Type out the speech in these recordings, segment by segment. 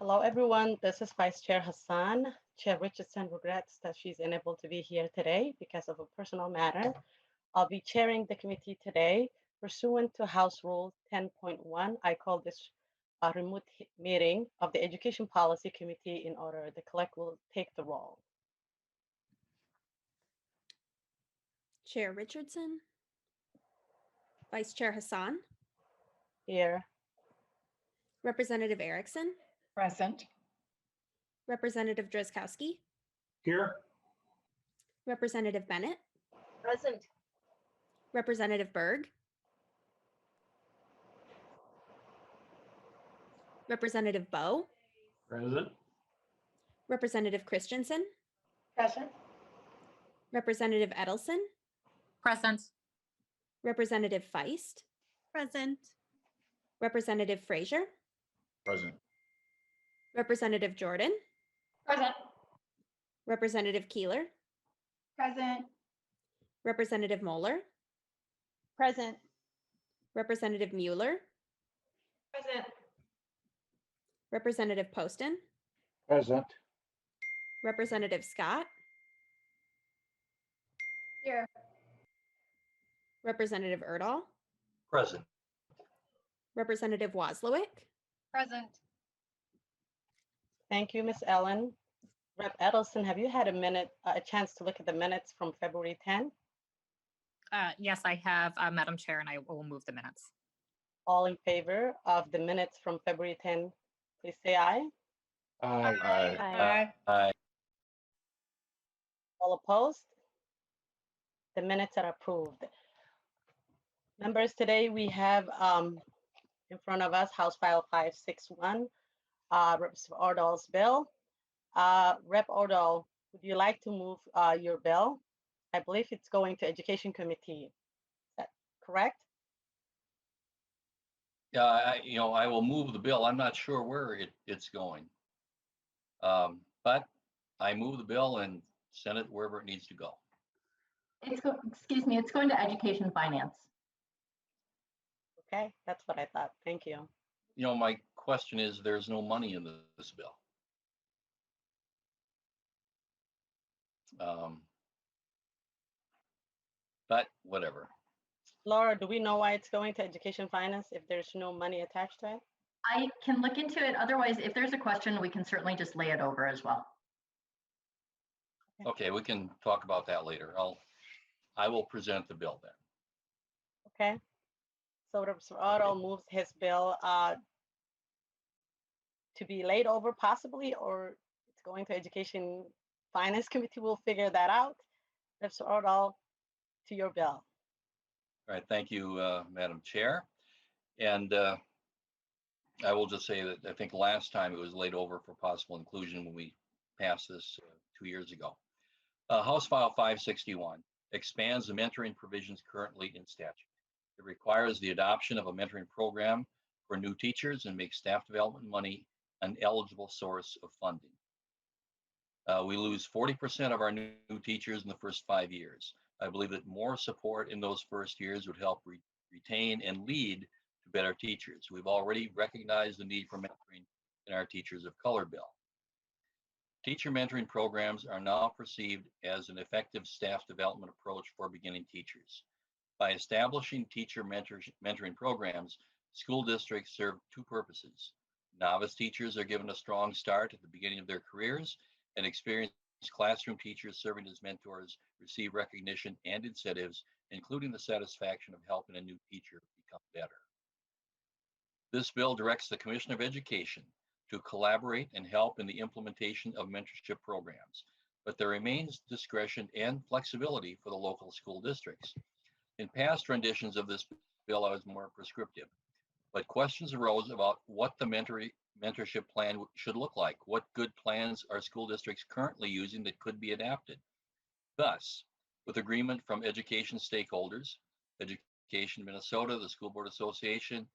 Hello, everyone. This is Vice Chair Hassan. Chair Richardson regrets that she's unable to be here today because of a personal matter. I'll be chairing the committee today. Pursuant to House Rule 10.1, I call this a meeting of the Education Policy Committee in order the clerk will take the roll. Chair Richardson, Vice Chair Hassan, Here. Representative Erickson, Present. Representative Drzkowski, Here. Representative Bennett, Present. Representative Berg, Representative Bowe, Present. Representative Christensen, Present. Representative Edelson, Present. Representative Feist, Present. Representative Frazier, Present. Representative Jordan, Present. Representative Keeler, Present. Representative Moeller, Present. Representative Mueller, Present. Representative Poston, Present. Representative Scott, Here. Representative Urdahl, Present. Representative Wozlowick, Present. Thank you, Ms. Ellen. Rep. Edelson, have you had a chance to look at the minutes from February 10? Yes, I have, Madam Chair, and I will move the minutes. All in favor of the minutes from February 10, please say aye. Aye. Aye. All opposed? The minutes are approved. Members, today we have in front of us House File 561, Rep. Urdahl's bill. Rep. Urdahl, would you like to move your bill? I believe it's going to Education Committee. Is that correct? Yeah, I will move the bill. I'm not sure where it's going. But I move the bill and send it wherever it needs to go. Excuse me, it's going to Education Finance. Okay, that's what I thought. Thank you. My question is, there's no money in this bill. But whatever. Laura, do we know why it's going to Education Finance if there's no money attached to it? I can look into it. Otherwise, if there's a question, we can certainly just lay it over as well. Okay, we can talk about that later. I will present the bill then. Okay. So Rep. Urdahl moves his bill to be laid over possibly, or it's going to Education Finance Committee. We'll figure that out. Rep. Urdahl, to your bill. All right, thank you, Madam Chair. And I will just say that I think last time it was laid over for possible inclusion when we passed this 2 years ago. House File 561 expands the mentoring provisions currently in statute. It requires the adoption of a mentoring program for new teachers and makes staff development money an eligible source of funding. We lose 40% of our new teachers in the first 5 years. I believe that more support in those first years would help retain and lead to better teachers. We've already recognized the need for mentoring in our Teachers of Color bill. Teacher mentoring programs are now perceived as an effective staff development approach for beginning teachers. By establishing teacher mentoring programs, school districts serve two purposes. Novice teachers are given a strong start at the beginning of their careers, and experienced classroom teachers serving as mentors receive recognition and incentives, including the satisfaction of helping a new teacher become better. This bill directs the Commissioner of Education to collaborate and help in the implementation of mentorship programs, but there remains discretion and flexibility for the local school districts. In past renditions of this bill, I was more prescriptive, but questions arose about what the mentorship plan should look like. What good plans are school districts currently using that could be adapted? Thus, with agreement from education stakeholders, Education Minnesota, the School Board Association,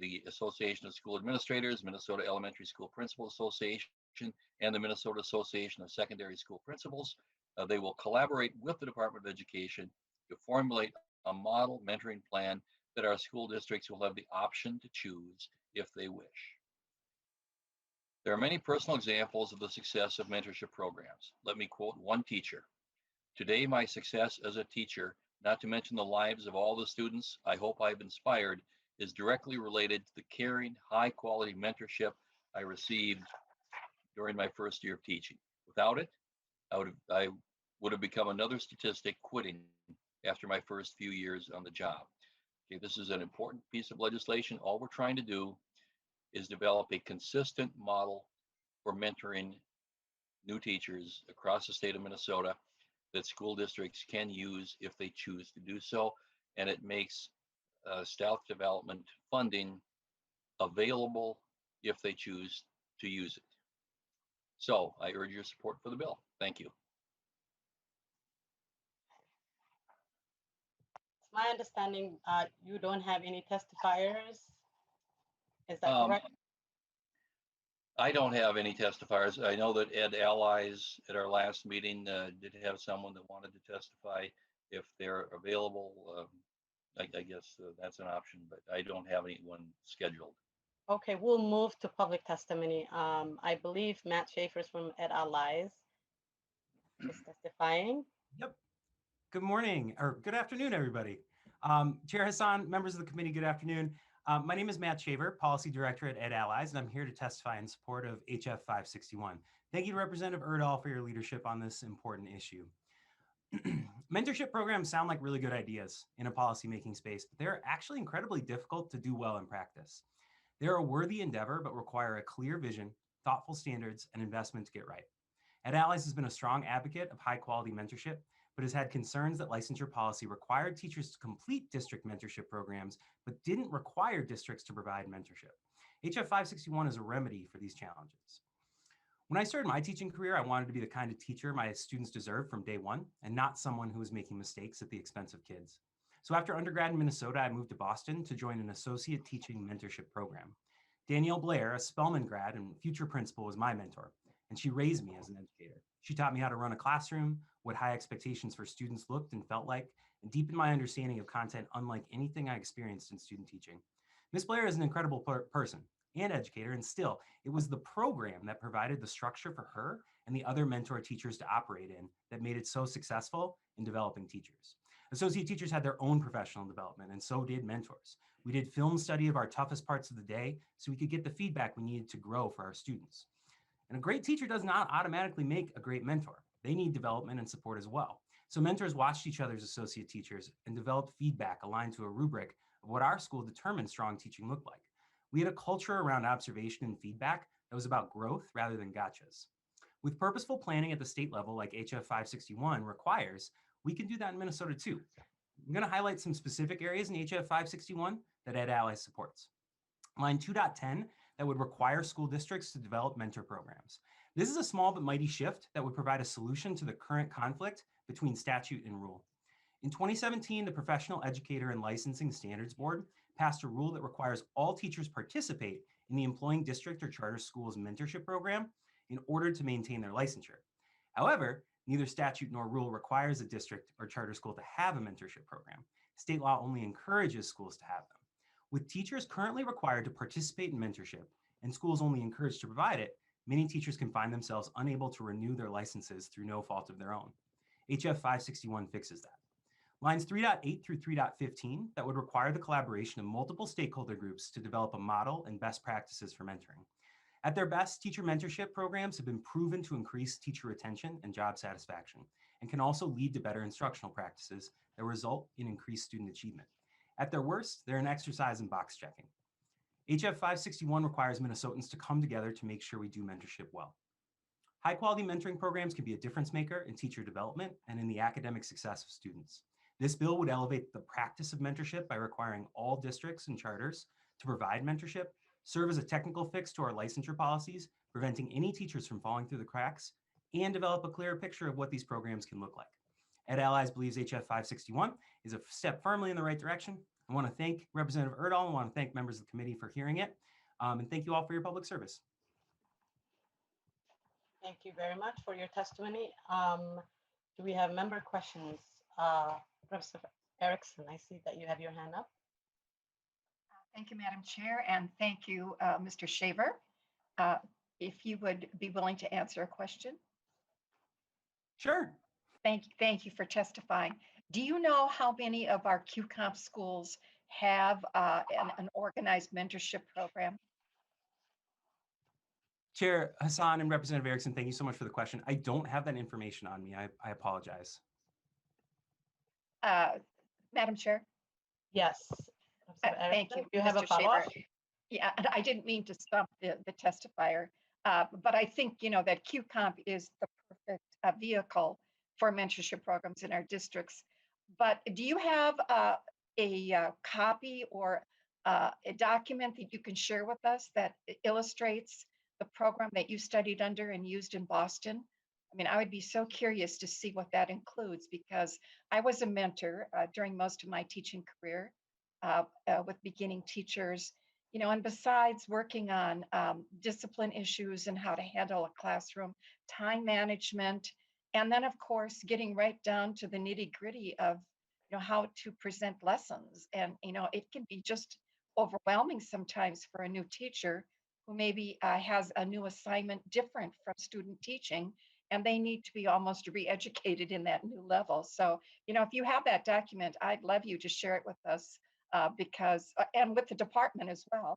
the Association of School Administrators, Minnesota Elementary School Principal Association, and the Minnesota Association of Secondary School Principals, they will collaborate with the Department of Education to formulate a model mentoring plan that our school districts will have the option to choose if they wish. There are many personal examples of the success of mentorship programs. Let me quote one teacher. Today, my success as a teacher, not to mention the lives of all the students I hope I've inspired, is directly related to the caring, high-quality mentorship I received during my first year of teaching. Without it, I would have become another statistic quitting after my first few years on the job. Okay, this is an important piece of legislation. All we're trying to do is develop a consistent model for mentoring new teachers across the state of Minnesota that school districts can use if they choose to do so. And it makes staff development funding available if they choose to use it. So I urge your support for the bill. Thank you. It's my understanding you don't have any testifiers. Is that Um, correct? I don't have any testifiers. I know that Ed Allies at our last meeting did have someone that wanted to testify. If they're available, I guess that's an option, but I don't have anyone scheduled. Okay, we'll move to public testimony. I believe Matt Schaefer's from Ed Allies is testifying. Yep. Good morning or good afternoon, everybody. Chair Hassan, members of the committee, good afternoon. My name is Matt Shaver, Policy Director at Ed Allies, and I'm here to testify in support of HF 561. Thank you to Representative Urdahl for your leadership on this important issue. Mentorship programs sound like really good ideas in a policymaking space, but they're actually incredibly difficult to do well in practice. They're a worthy endeavor, but require a clear vision, thoughtful standards, and investment to get right. Ed Allies has been a strong advocate of high-quality mentorship, but has had concerns that licensure policy required teachers to complete district mentorship programs, but didn't require districts to provide mentorship. HF 561 is a remedy for these challenges. When I started my teaching career, I wanted to be the kind of teacher my students deserved from day one, and not someone who was making mistakes at the expense of kids. So after undergrad in Minnesota, I moved to Boston to join an associate teaching mentorship program. Danielle Blair, a Spelman grad and future principal, was my mentor, and she raised me as an educator. She taught me how to run a classroom, what high expectations for students looked and felt like, and deepened my understanding of content unlike anything I experienced in student teaching. Ms. Blair is an incredible person and educator, and still, it was the program that provided the structure for her and the other mentor teachers to operate in that made it so successful in developing teachers. Associate teachers had their own professional development, and so did mentors. We did film study of our toughest parts of the day so we could get the feedback we needed to grow for our students. And a great teacher does not automatically make a great mentor. They need development and support as well. So mentors watched each other's associate teachers and developed feedback aligned to a rubric of what our school determined strong teaching looked like. We had a culture around observation and feedback that was about growth rather than gotchas. With purposeful planning at the state level like HF 561 requires, we can do that in Minnesota too. I'm going to highlight some specific areas in HF 561 that Ed Allies supports. Line 2.10 that would require school districts to develop mentor programs. This is a small but mighty shift that would provide a solution to the current conflict between statute and rule. In 2017, the Professional Educator and Licensing Standards Board passed a rule that requires all teachers participate in the employing district or charter school's mentorship program in order to maintain their licensure. However, neither statute nor rule requires a district or charter school to have a mentorship program. State law only encourages schools to have them. With teachers currently required to participate in mentorship and schools only encouraged to provide it, many teachers can find themselves unable to renew their licenses through no fault of their own. HF 561 fixes that. Lines 3.8 through 3.15 that would require the collaboration of multiple stakeholder groups to develop a model and best practices for mentoring. At their best, teacher mentorship programs have been proven to increase teacher retention and job satisfaction, and can also lead to better instructional practices that result in increased student achievement. At their worst, they're an exercise in box checking. HF 561 requires Minnesotans to come together to make sure we do mentorship well. High-quality mentoring programs can be a difference maker in teacher development and in the academic success of students. This bill would elevate the practice of mentorship by requiring all districts and charters to provide mentorship, serve as a technical fix to our licensure policies, preventing any teachers from falling through the cracks, and develop a clearer picture of what these programs can look like. Ed Allies believes HF 561 is a step firmly in the right direction. I want to thank Representative Urdahl. I want to thank members of the committee for hearing it. And thank you all for your public service. Thank you very much for your testimony. Do we have member questions? Professor Erickson, I see that you have your hand up. Thank you, Madam Chair, and thank you, Mr. Shaver. if you would be willing to answer a question. Sure. Thank you for testifying. Do you know how many of our QComp schools have an organized mentorship program? Chair Hassan and Representative Erickson, thank you so much for the question. I don't have that information on me. I apologize. Madam Chair? Yes. Thank you, Do you have a Mr. follow-up? Shaver. Yeah, and I didn't mean to stump the testifier, but I think, that QComp is the perfect vehicle for mentorship programs in our districts. But do you have a copy or a document that you can share with us that illustrates the program that you studied under and used in Boston? I mean, I would be so curious to see what that includes, because I was a mentor during most of my teaching career with beginning teachers, and besides working on discipline issues and how to handle a classroom, time management, and then of course, getting right down to the nitty gritty of, how to present lessons. And, it can be just overwhelming sometimes for a new teacher who maybe has a new assignment different from student teaching, and they need to be almost re-educated in that new level. So, if you have that document, I'd love you to share it with us because, and with the department as well,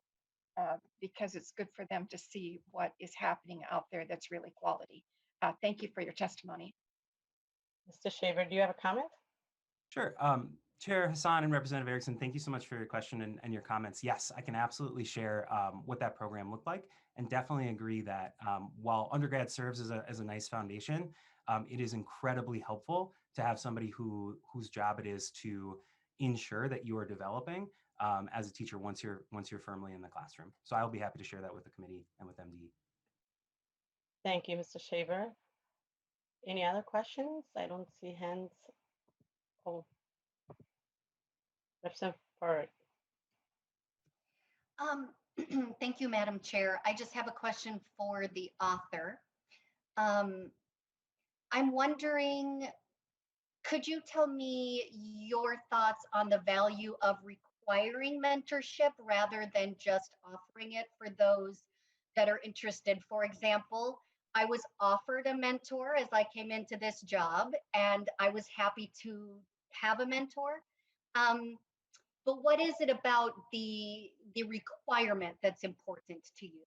because it's good for them to see what is happening out there that's really quality. Thank you for your testimony. Mr. Shaver, do you have a comment? Sure. Chair Hassan and Representative Erickson, thank you so much for your question and your comments. Yes, I can absolutely share what that program looked like, and definitely agree that while undergrad serves as a nice foundation, it is incredibly helpful to have somebody whose job it is to ensure that you are developing as a teacher once you're firmly in the classroom. So I'll be happy to share that with the committee and with MD. Thank you, Mr. Shaver. Any other questions? I don't see hands. Oh, Representative Burke. Thank you, Madam Chair. I just have a question for the author. I'm wondering, could you tell me your thoughts on the value of requiring mentorship rather than just offering it for those that are interested? For example, I was offered a mentor as I came into this job, and I was happy to have a mentor. But what is it about the requirement that's important to you?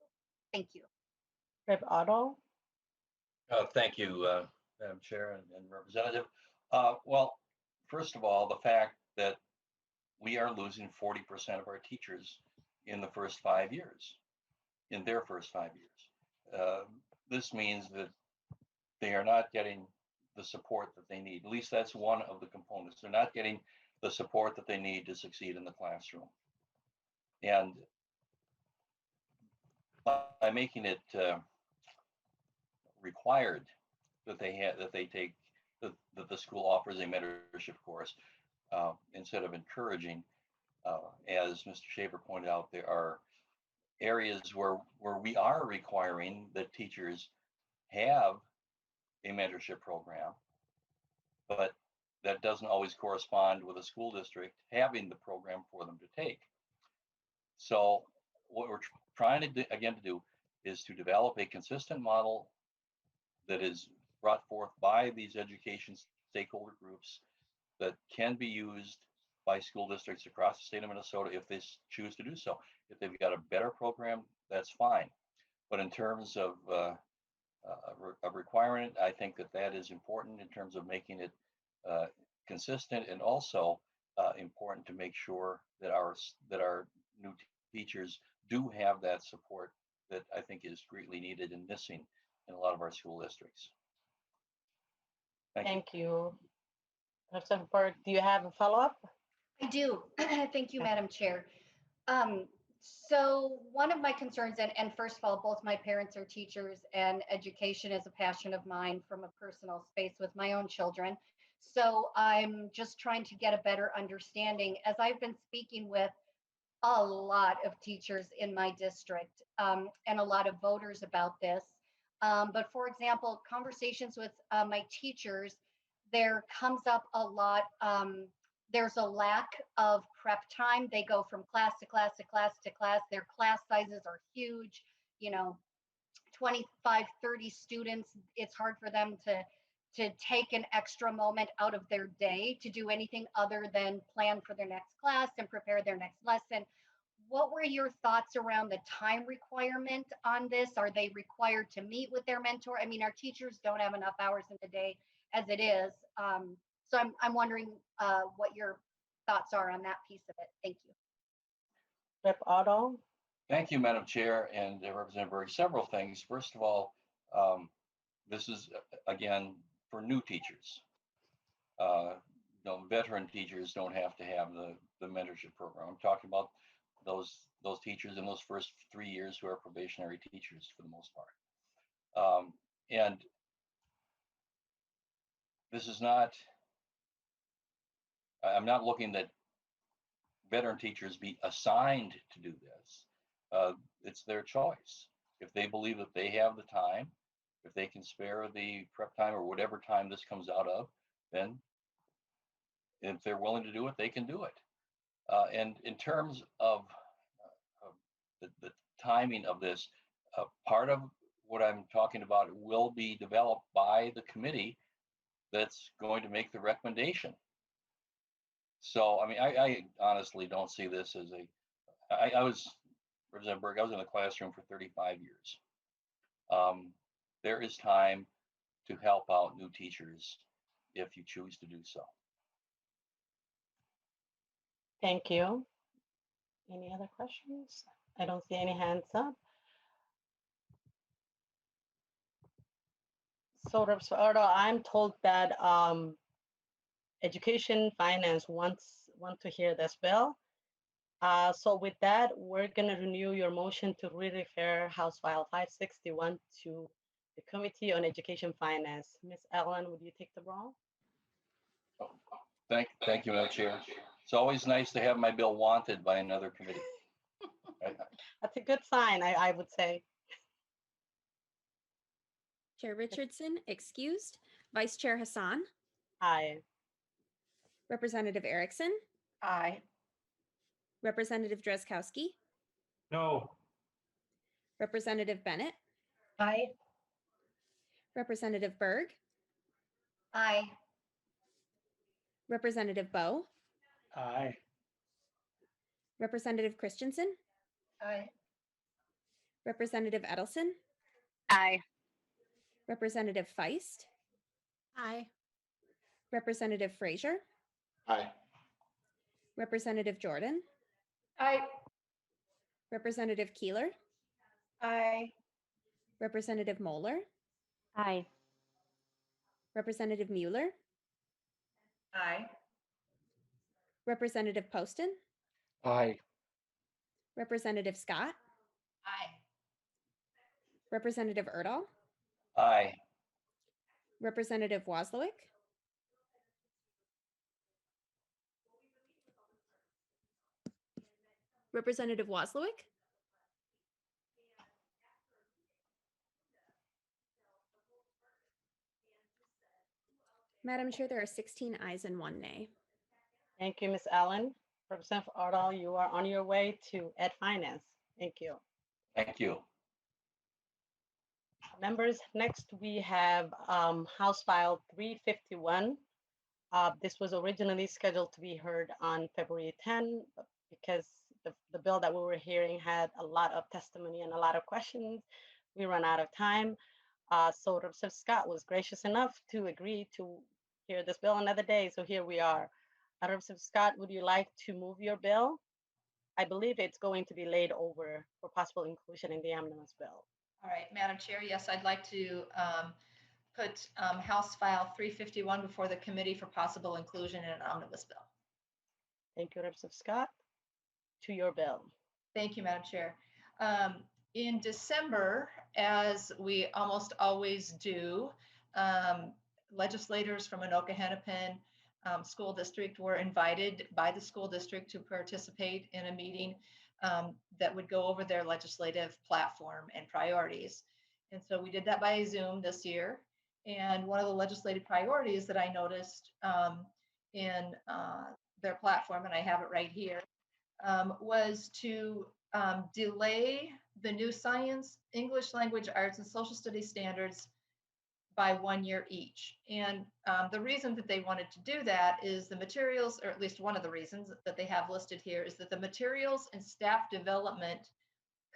Thank you. Rep. Urdahl. Thank you, Madam Chair and Representative. Well, first of all, the fact that we are losing 40% of our teachers in the first 5 years, in their first 5 years. This means that they are not getting the support that they need. At least that's one of the components. They're not getting the support that they need to succeed in the classroom. And by making it required that that the school offers a mentorship course instead of encouraging, as Mr. Shaver pointed out, there are areas where we are requiring that teachers have a mentorship program, but that doesn't always correspond with a school district having the program for them to take. So what we're trying to do is to develop a consistent model that is brought forth by these education stakeholder groups that can be used by school districts across the state of Minnesota if they choose to do so. If they've got a better program, that's fine. But in terms of requiring it, I think that is important in terms of making it consistent, and also important to make sure that our new teachers do have that support that I think is greatly needed and missing in a lot of our school districts. Thank you. Representative Burke, do you have a follow-up? I do. Thank you, Madam Chair. So one of my concerns, and first of all, both my parents are teachers, and education is a passion of mine from a personal space with my own children. So I'm just trying to get a better understanding as I've been speaking with a lot of teachers in my district and a lot of voters about this. But for example, conversations with my teachers, there comes up a lot. There's a lack of prep time. They go from class to class to class to class. Their class sizes are huge, 25, 30 students, it's hard for them to take an extra moment out of their day to do anything other than plan for their next class and prepare their next lesson. What were your thoughts around the time requirement on this? Are they required to meet with their mentor? I mean, our teachers don't have enough hours in the day as it is. So I'm wondering what your thoughts are on that piece of it. Thank you. Rep. Urdahl. Thank you, Madam Chair and Representative Berg. Several things. First of all, this is, again, for new teachers. Veteran teachers don't have to have the mentorship program. I'm talking about those teachers in those first 3 years who are probationary teachers for the most part. And this is not, I'm not looking that veteran teachers be assigned to do this. It's their choice. If they believe that they have the time, if they can spare the prep time or whatever time this comes out of, then if they're willing to do it, they can do it. And in terms of the timing of this, part of what I'm talking about will be developed by the committee that's going to make the recommendation. So, I mean, I honestly don't see this as I was, Representative Berg, I was in the classroom for 35 years. There is time to help out new teachers if you choose to do so. Thank you. Any other questions? I don't see any hands up. So, Reps. Urdahl, I'm told that Education Finance want to hear this bill. So with that, we're going to renew your motion to refer House File 561 to the Committee on Education Finance. Ms. Ellen, would you take the roll? Thank you, Madam Chair. It's always nice to have my bill wanted by another committee. That's a good sign, I would say. Chair Richardson, excused. Vice Chair Hassan. Aye. Representative Erickson. Aye. Representative Drazkowski. No. Representative Bennett. Aye. Representative Berg. Aye. Representative Bowe. Aye. Representative Christensen. Aye. Representative Edelson. Aye. Representative Feist. Aye. Representative Frazier. Aye. Representative Jordan. Aye. Representative Keeler. Aye. Representative Moeller. Aye. Representative Mueller. Aye. Representative Poston. Aye. Representative Scott. Aye. Representative Urdahl. Aye. Representative Wozlowick. Representative Wozlowick. Madam Chair, there are 16 ayes and 1 nay. Thank you, Ms. Allen. Representative Urdahl, you are on your way to Ed Finance. Thank you. Thank you. Members, next we have House File 351. This was originally scheduled to be heard on February 10, but because the bill that we were hearing had a lot of testimony and a lot of questions, we ran out of time. So Representative Scott was gracious enough to agree to hear this bill another day. So here we are. Representative Scott, would you like to move your bill? I believe it's going to be laid over for possible inclusion in the omnibus bill. All right, Madam Chair, yes, I'd like to put House File 351 before the committee for possible inclusion in an omnibus bill. Thank you, Representative Scott. To your bill. Thank you, Madam Chair. In December, as we almost always do, legislators from Anoka Hennepin School District were invited by the school district to participate in a meeting that would go over their legislative platform and priorities. And so we did that by Zoom this year. And one of the legislative priorities that I noticed in their platform, and I have it right here, was to delay the new science, English language arts, and social studies standards by 1 year each. And the reason that they wanted to do that is the materials, or at least one of the reasons that they have listed here, is that the materials and staff development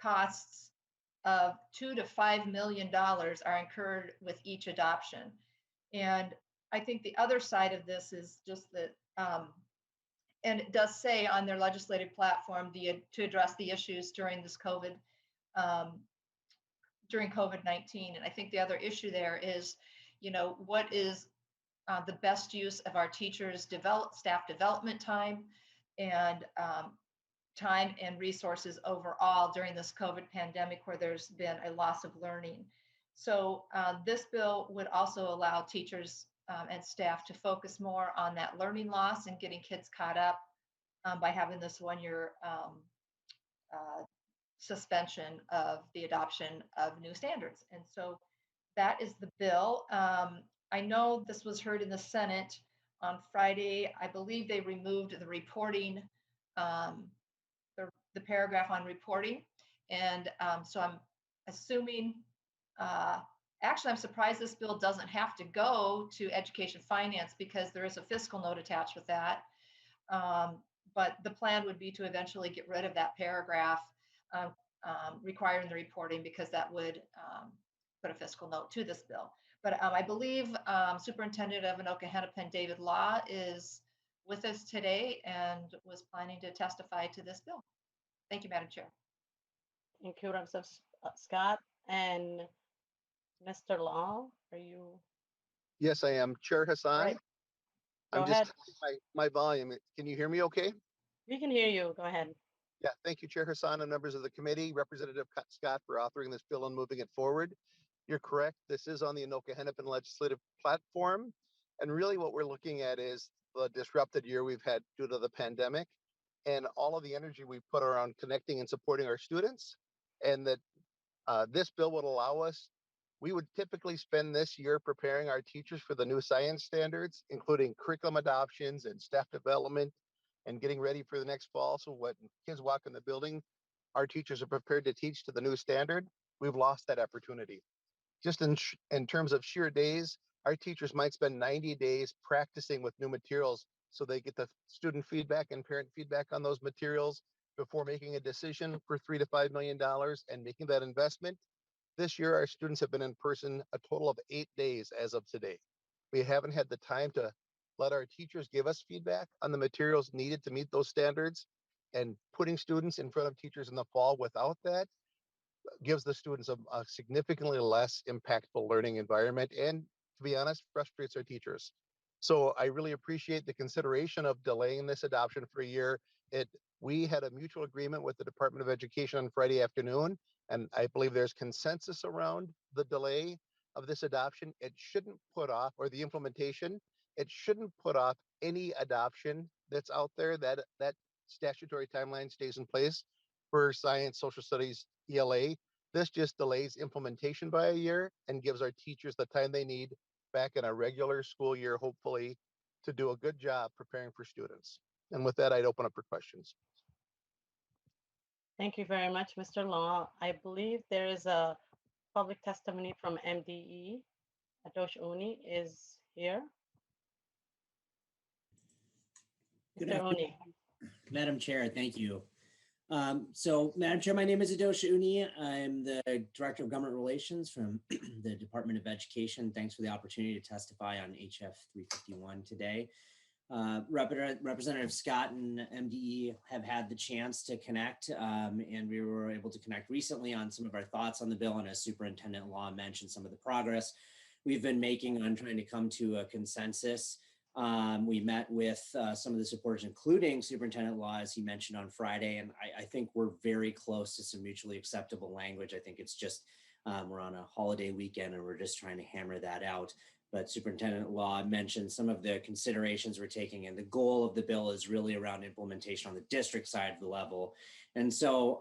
costs of $2 to $5 million are incurred with each adoption. And I think the other side of this is just that, and it does say on their legislative platform to address the issues during this during COVID-19. And I think the other issue there is, what is the best use of our teachers' staff development time and resources overall during this COVID pandemic, where there's been a loss of learning. So this bill would also allow teachers and staff to focus more on that learning loss and getting kids caught up by having this 1 year suspension of the adoption of new standards. And so that is the bill. I know this was heard in the Senate on Friday. I believe they removed the reporting, the paragraph on reporting. And so I'm assuming, actually, I'm surprised this bill doesn't have to go to education finance, because there is a fiscal note attached with that. But the plan would be to eventually get rid of that paragraph requiring the reporting, because that would put a fiscal note to this bill. But I believe Superintendent of Anoka-Hennepin David Law is with us today and was planning to testify to this bill. Thank you, Madam Chair. Thank you, Representative Scott. And Mr. Law, are you? Yes, I am. Chair Hassan. Right. Go I'm ahead. just my volume. Can you hear me okay? We can hear you. Go ahead. Yeah, thank you, Chair Hassan and members of the committee, Representative Scott, for authoring this bill and moving it forward. You're correct. This is on the Anoka-Hennepin legislative platform. And really what we're looking at is the disrupted year we've had due to the pandemic and all of the energy we've put around connecting and supporting our students. And that this bill would allow us, we would typically spend this year preparing our teachers for the new science standards, including curriculum adoptions and staff development and getting ready for the next fall. So when kids walk in the building, our teachers are prepared to teach to the new standard. We've lost that opportunity. Just in terms of sheer days, our teachers might spend 90 days practicing with new materials so they get the student feedback and parent feedback on those materials before making a decision for $3 to $5 million and making that investment. This year, our students have been in person a total of 8 days as of today. We haven't had the time to let our teachers give us feedback on the materials needed to meet those standards, and putting students in front of teachers in the fall without that gives the students a significantly less impactful learning environment, and to be honest, frustrates our teachers. So I really appreciate the consideration of delaying this adoption for a year. We had a mutual agreement with the Department of Education on Friday afternoon, and I believe there's consensus around the delay of this adoption. It shouldn't put off, or the implementation, it shouldn't put off any adoption that's out there. That statutory timeline stays in place for science, social studies, ELA. This just delays implementation by a year and gives our teachers the time they need back in a regular school year, hopefully, to do a good job preparing for students. And with that, I'd open up for questions. Thank you very much, Mr. Law. I believe there is a public testimony from MDE. Adosh Uni is here. Good Mr. afternoon, Uni. Madam Chair, thank you. So, Madam Chair, my name is Adosh Uni. I'm the Director of Government Relations from the Department of Education. Thanks for the opportunity to testify on HF 351 today. Representative Scott and MDE have had the chance to connect, and we were able to connect recently on some of our thoughts on the bill, and as Superintendent Law mentioned, some of the progress we've been making on trying to come to a consensus. We met with some of the supporters, including Superintendent Law, as he mentioned on Friday, and I think we're very close to some mutually acceptable language. I think it's just we're on a holiday weekend and we're just trying to hammer that out. But Superintendent Law mentioned some of the considerations we're taking, and the goal of the bill is really around implementation on the district side of the level. And so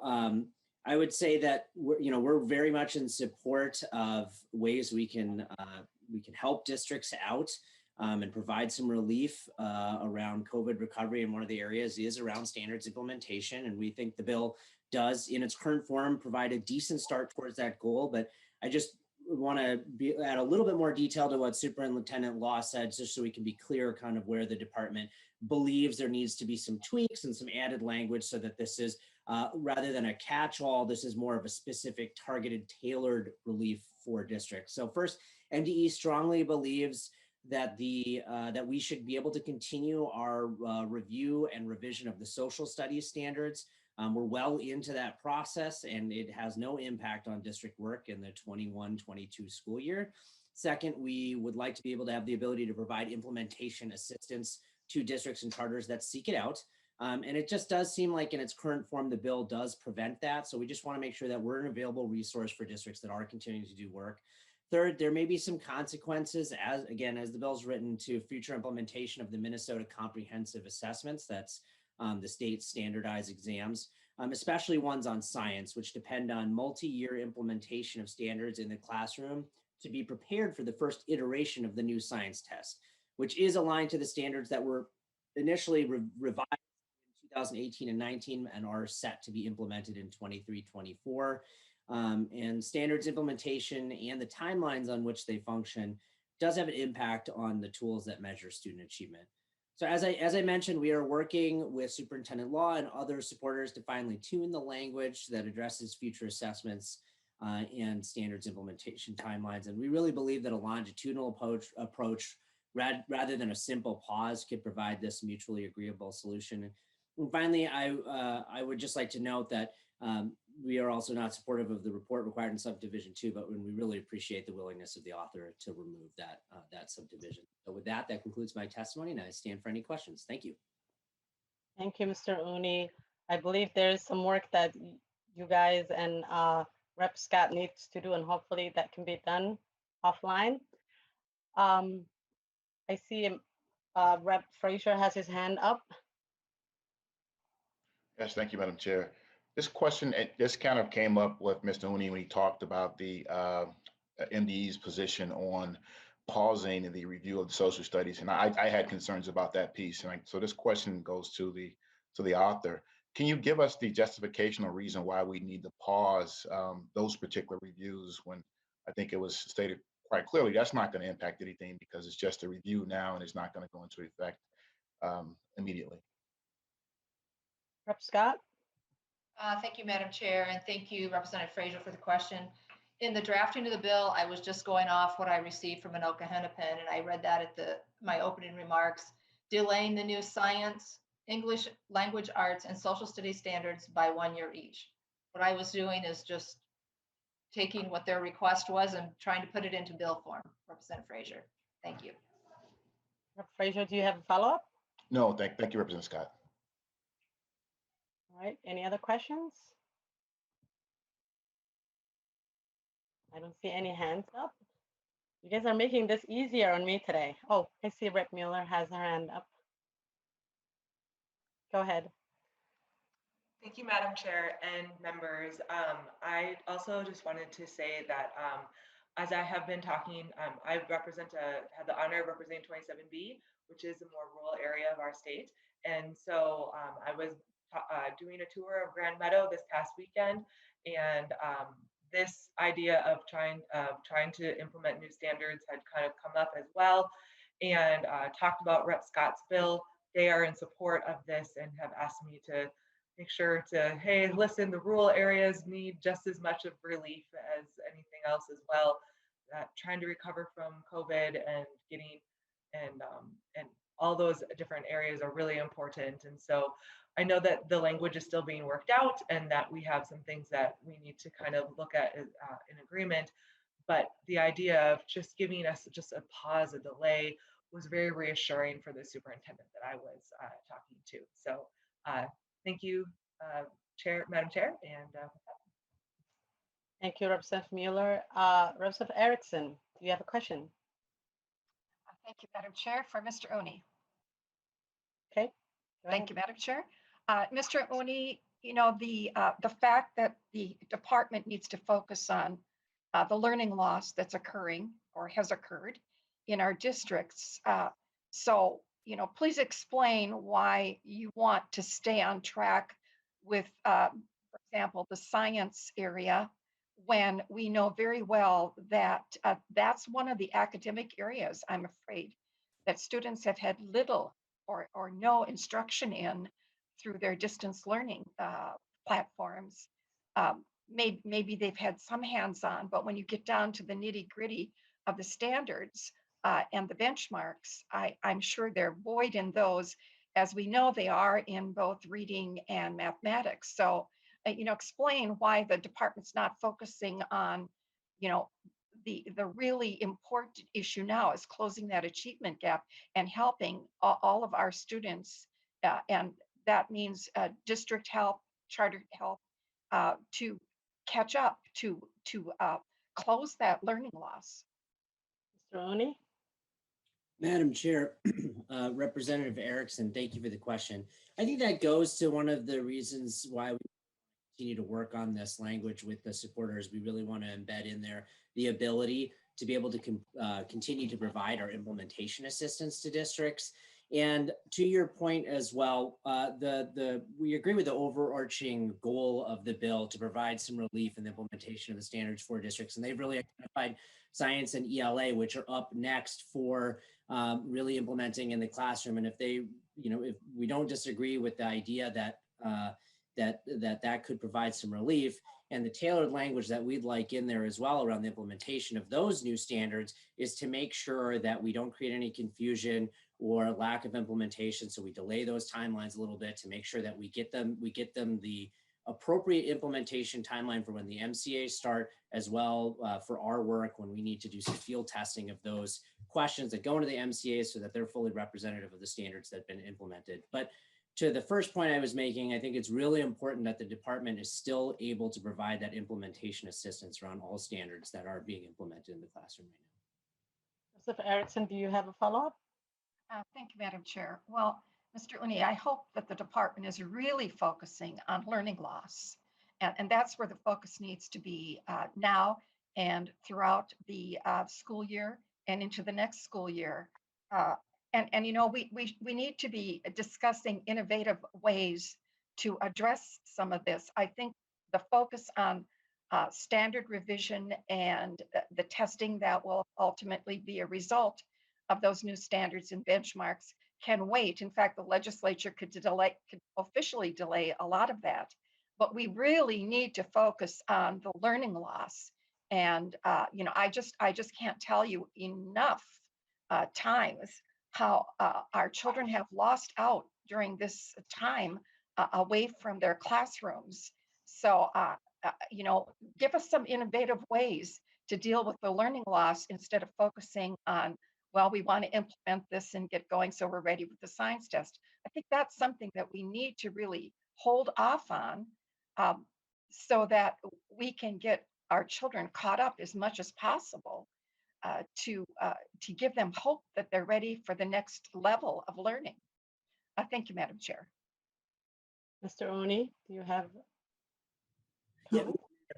I would say that we're very much in support of ways we can help districts out and provide some relief around COVID recovery. And one of the areas is around standards implementation. And we think the bill does in its current form provide a decent start towards that goal, but I just want to add a little bit more detail to what Superintendent Law said, just so we can be clear kind of where the department believes there needs to be some tweaks and some added language so that this is, rather than a catch-all, this is more of a specific targeted tailored relief for districts. So first, MDE strongly believes that that we should be able to continue our review and revision of the social studies standards. We're well into that process, and it has no impact on district work in the 21-22 school year. Second, we would like to be able to have the ability to provide implementation assistance to districts and charters that seek it out. And it just does seem like in its current form, the bill does prevent that. So we just want to make sure that we're an available resource for districts that are continuing to do work. Third, there may be some consequences, as the bill's written, to future implementation of the Minnesota Comprehensive Assessments. That's the state's standardized exams, especially ones on science, which depend on multi-year implementation of standards in the classroom to be prepared for the first iteration of the new science test, which is aligned to the standards that were initially revised in 2018 and 19 and are set to be implemented in 23-24. And standards implementation and the timelines on which they function does have an impact on the tools that measure student achievement. So as I mentioned, we are working with Superintendent Law and other supporters to finally tune the language that addresses future assessments and standards implementation timelines. And we really believe that a longitudinal approach rather than a simple pause could provide this mutually agreeable solution. And finally, I would just like to note that we are also not supportive of the report required in subdivision 2, but we really appreciate the willingness of the author to remove that subdivision. So with that concludes my testimony, and I stand for any questions. Thank you. Thank you, Mr. Uni. I believe there's some work that you guys and Rep. Scott needs to do, and hopefully that can be done offline. I see Rep. Frazier has his hand up. Yes, thank you, Madam Chair. This question, this kind of came up with Mr. Uni when he talked about the MDE's position on pausing the review of the social studies, and I had concerns about that piece. And so this question goes to the author. Can you give us the justification or reason why we need to pause those particular reviews when I think it was stated quite clearly that's not going to impact anything because it's just a review now and it's not going to go into effect immediately? Rep. Scott? Thank you, Madam Chair, and thank you, Representative Frazier, for the question. In the drafting of the bill, I was just going off what I received from Anoka Hennepin, and I read that at my opening remarks, delaying the new science, English language arts, and social studies standards by 1 year each. What I was doing is just taking what their request was and trying to put it into bill form. Representative Frazier, thank you. Rep. Frazier, do you have a follow-up? No, thank you, Representative Scott. All right, any other questions? I don't see any hands up. You guys are making this easier on me today. Oh, I see Rep. Mueller has her hand up. Go ahead. Thank you, Madam Chair and members. I also just wanted to say that as I have been talking, I had the honor of representing 27B, which is a more rural area of our state. And so I was doing a tour of Grand Meadow this past weekend, and this idea of trying to implement new standards had kind of come up as well, and talked about Rep. Scott's bill. They are in support of this and have asked me to make sure to, hey, listen, the rural areas need just as much of relief as anything else as well. Trying to recover from COVID and and all those different areas are really important. And so I know that the language is still being worked out and that we have some things that we need to kind of look at in agreement. But the idea of just giving us just a pause, a delay, was very reassuring for the superintendent that I was talking to. So thank you, Madam Chair. And thank you, Representative Mueller. Representative Erickson, do you have a question? Thank you, Madam Chair, for Mr. Oni. Okay. Thank you, Madam Chair. Mr. Oni, you know, the fact that the department needs to focus on the learning loss that's occurring or has occurred in our districts. So, you know, please explain why you want to stay on track with for example, the science area, when we know very well that that's one of the academic areas, I'm afraid, that students have had little or no instruction in through their distance learning platforms. Maybe they've had some hands-on, but when you get down to the nitty-gritty of the standards and the benchmarks, I'm sure they're void in those, as we know they are in both reading and mathematics. So, explain why the department's not focusing on, the really important issue now is closing that achievement gap and helping all of our students. And that means district help, charter help, to catch up, to close that learning loss. Mr. Oni? Madam Chair, Representative Erickson, thank you for the question. I think that goes to one of the reasons why we continue to work on this language with the supporters. We really want to embed in there the ability to be able to continue to provide our implementation assistance to districts. And to your point as well, we agree with the overarching goal of the bill to provide some relief in the implementation of the standards for districts. And they've really identified science and ELA, which are up next for really implementing in the classroom. And if we don't disagree with the idea that could provide some relief, and the tailored language that we'd like in there as well around the implementation of those new standards is to make sure that we don't create any confusion or lack of implementation. So we delay those timelines a little bit to make sure that we get them the appropriate implementation timeline for when the MCAs start, as well for our work when we need to do some field testing of those questions that go into the MCAs so that they're fully representative of the standards that have been implemented. But to the first point I was making, I think it's really important that the department is still able to provide that implementation assistance around all standards that are being implemented in the classroom right now. Mr. Erickson, do you have a follow-up? Thank you, Madam Chair. Well, Mr. Uni, I hope that the department is really focusing on learning loss. And that's where the focus needs to be now and throughout the school year and into the next school year. We need to be discussing innovative ways to address some of this. I think the focus on standard revision and the testing that will ultimately be a result of those new standards and benchmarks can wait. In fact, the legislature could officially delay a lot of that. But we really need to focus on the learning loss. And I just can't tell you enough times how our children have lost out during this time away from their classrooms. So, give us some innovative ways to deal with the learning loss instead of focusing on, well, we want to implement this and get going so we're ready with the science test. I think that's something that we need to really hold off on so that we can get our children caught up as much as possible to give them hope that they're ready for the next level of learning. Thank you, Madam Chair. Mr. Oni, do you have? Yeah,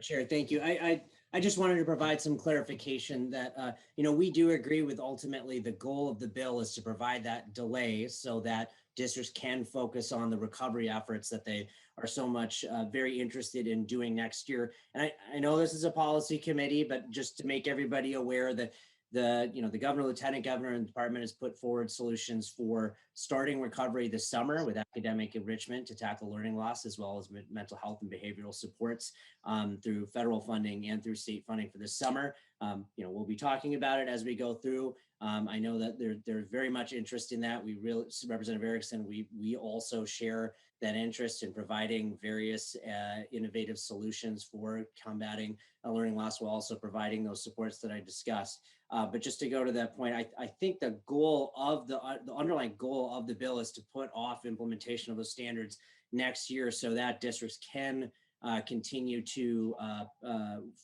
Chair, thank you. I just wanted to provide some clarification that, we do agree with ultimately the goal of the bill is to provide that delay so that districts can focus on the recovery efforts that they are so much very interested in doing next year. And I know this is a policy committee, but just to make everybody aware that the governor, lieutenant governor, and department has put forward solutions for starting recovery this summer with academic enrichment to tackle learning loss, as well as mental health and behavioral supports through federal funding and through state funding for this summer. We'll be talking about it as we go through. I know that there's very much interest in that. Representative Erickson, we also share that interest in providing various innovative solutions for combating learning loss, while also providing those supports that I discussed. But just to go to that point, I think the goal of the underlying goal of the bill is to put off implementation of those standards next year so that districts can continue to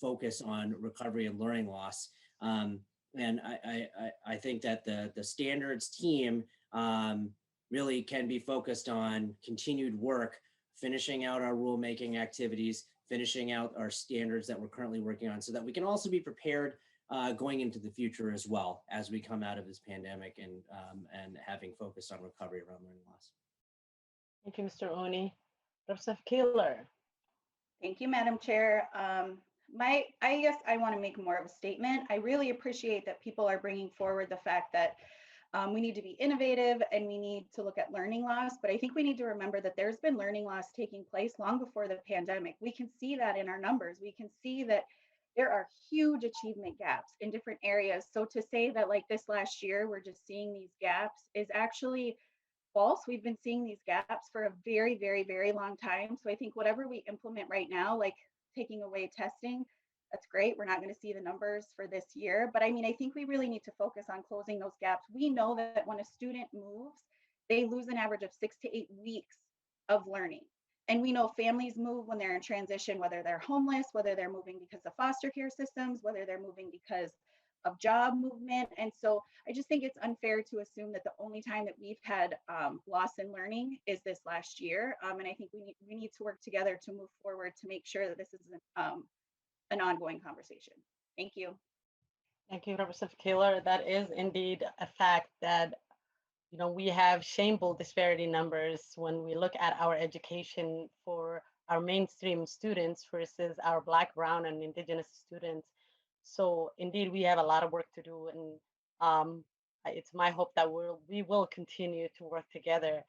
focus on recovery and learning loss. And I think that the standards team really can be focused on continued work, finishing out our rulemaking activities, finishing out our standards that we're currently working on, so that we can also be prepared going into the future as well as we come out of this pandemic and having focused on recovery around learning loss. Thank you, Mr. Oni. Representative Keeler. Thank you, Madam Chair. I guess I want to make more of a statement. I really appreciate that people are bringing forward the fact that we need to be innovative and we need to look at learning loss. But I think we need to remember that there's been learning loss taking place long before the pandemic. We can see that in our numbers. We can see that there are huge achievement gaps in different areas. So to say that like this last year, we're just seeing these gaps is actually false. We've been seeing these gaps for a very, very, very long time. So I think whatever we implement right now, like taking away testing, that's great. We're not going to see the numbers for this year. But I mean, I think we really need to focus on closing those gaps. We know that when a student moves, they lose an average of 6 to 8 weeks of learning. And we know families move when they're in transition, whether they're homeless, whether they're moving because of foster care systems, whether they're moving because of job movement. And so I just think it's unfair to assume that the only time that we've had loss in learning is this last year. And I think we need to work together to move forward to make sure that this is an ongoing conversation. Thank you. Thank you, Representative Kaler. That is indeed a fact that, you know, we have shameful disparity numbers when we look at our education for our mainstream students versus our Black, Brown, and Indigenous students. So indeed, we have a lot of work to do, and it's my hope that we will continue to work together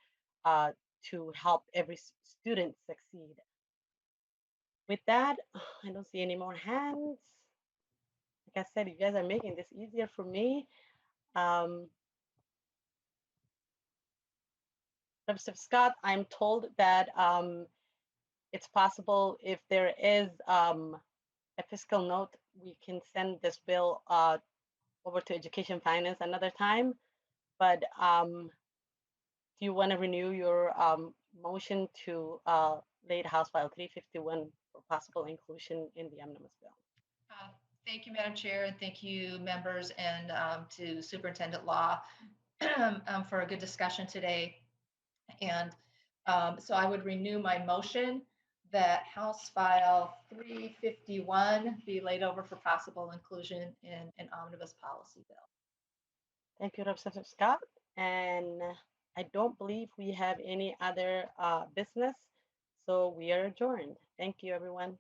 to help every student succeed. With that, I don't see any more hands. Like I said, you guys are making this easier for me. Representative Scott, I'm told that it's possible if there is a fiscal note, we can send this bill over to Education Finance another time. But do you want to renew your motion to late House File 351 for possible inclusion in the omnibus bill? Thank you, Madam Chair, and thank you, members, and to Superintendent Law for a good discussion today. And so I would renew my motion that House File 351 be laid over for possible inclusion in an omnibus policy bill. Thank you, Representative Scott. And I don't believe we have any other business, so we are adjourned. Thank you, everyone.